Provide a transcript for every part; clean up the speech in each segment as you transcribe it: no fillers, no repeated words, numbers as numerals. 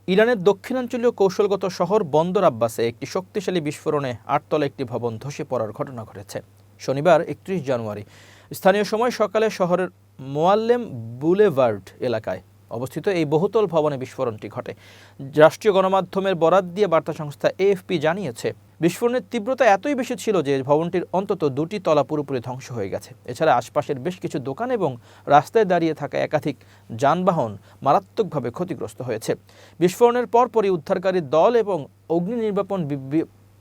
ইরানের দক্ষিণাঞ্চলীয় কৌশলগত শহর বন্দর আব্বাসে একটি শক্তিশালী বিস্ফোরণে 8তলা একটি ভবন ধসে পড়ার ঘটনা ঘটেছে। শনিবার 31 জানুয়ারি স্থানীয় সময় সকালে শহরের মোয়াল্লেম বুলেভার্ড এলাকায় অবস্থিত এই বহুতল ভবনে বিস্ফোরণটি ঘটে। রাষ্ট্রীয় গণমাধ্যমের বরাত দিয়ে বার্তা সংস্থা এএফপি জানিয়েছে, বিস্ফোরণের তীব্রতা এতই বেশি ছিল যে ভবনটির অন্তত 2টি তলা পুরোপুরি ধ্বংস হয়ে গেছে। এছাড়া আশপাশের বেশ কিছু দোকান এবং রাস্তায় দাঁড়িয়ে থাকা একাধিক যানবাহন মারাত্মকভাবে ক্ষতিগ্রস্ত হয়েছে। বিস্ফোরণের পরপরই উদ্ধারকারী দল এবং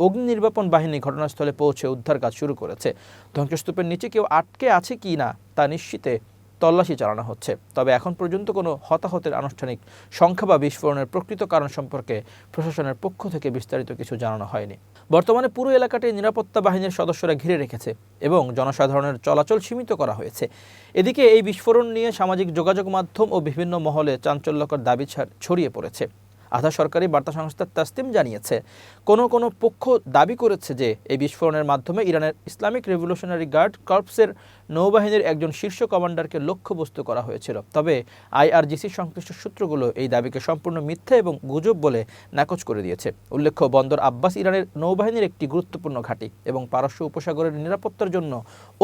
অগ্নি নির্বাপন বাহিনী ঘটনাস্থলে পৌঁছে উদ্ধার কাজ শুরু করেছে। ধ্বংসস্তূপের নিচে কেউ আটকে আছে কি না তা নিশ্চিতে তল্লাশি চালানো হচ্ছে। তবে এখন পর্যন্ত কোনো হতাহতের আনুষ্ঠানিক সংখ্যা বা বিস্ফোরণের প্রকৃত কারণ সম্পর্কে প্রশাসনের পক্ষ থেকে বিস্তারিত কিছু জানানো হয়নি। বর্তমানে পুরো এলাকাটি নিরাপত্তা বাহিনীর সদস্যরা ঘিরে রেখেছে এবং জনসাধারণের চলাচল সীমিত করা হয়েছে। এদিকে এই বিস্ফোরণ নিয়ে সামাজিক যোগাযোগ মাধ্যম ও বিভিন্ন মহলে চাঞ্চল্যকর দাবি ছড়িয়ে পড়েছে। আধা সরকারি বার্তা সংস্থা তাসনিম জানিয়েছে, কোনো পক্ষ দাবি করেছে যে এই বিস্ফোরণের মাধ্যমে ইরানের ইসলামিক রেভলিউশনারি গার্ড কর্পসের নৌবাহিনীর একজন শীর্ষ কমান্ডারকে লক্ষ্যবস্তু করা হয়েছিল। তবে আইআরজিসি সংশ্লিষ্ট সূত্রগুলো এই দাবিকে সম্পূর্ণ মিথ্যা এবং গুজব বলে নাকচ করে দিয়েছে। উল্লেখ্য, বন্দর আব্বাস ইরানের নৌবাহিনীর একটি গুরুত্বপূর্ণ ঘাঁটি এবং পারস্য উপসাগরের নিরাপত্তার জন্য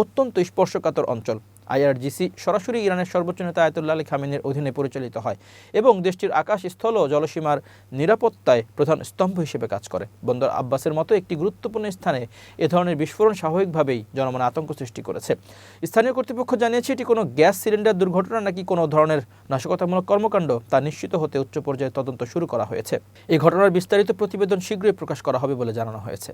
অত্যন্ত স্পর্শকাতর অঞ্চল। আইআরজিসি সরাসরি ইরানের সর্বোচ্চ নেতা আয়াতুল্লাহ আলী খামেনির অধীনে পরিচালিত হয় এবং দেশটির আকাশ, স্থল ও জলসীমার নিরাপত্তায় প্রধান স্তম্ভ হিসেবে কাজ করে। বন্দর আব্বাসের মতো একটি গুরুত্বপূর্ণ স্থানে এ ধরনের বিস্ফোরণ স্বাভাবিকভাবেই জনমনে আতঙ্ক সৃষ্টি করেছে। স্থানীয় কর্তৃপক্ষ জানিয়েছে, এটি কোনো গ্যাস সিলিন্ডার দুর্ঘটনা নাকি কোনো ধরনের নাশকতামূলক কর্মকাণ্ড তা নিশ্চিত হতে উচ্চ পর্যায়ে তদন্ত শুরু করা হয়েছে। এই ঘটনার বিস্তারিত প্রতিবেদন শীঘ্রই প্রকাশ করা হবে বলে জানানো হয়েছে।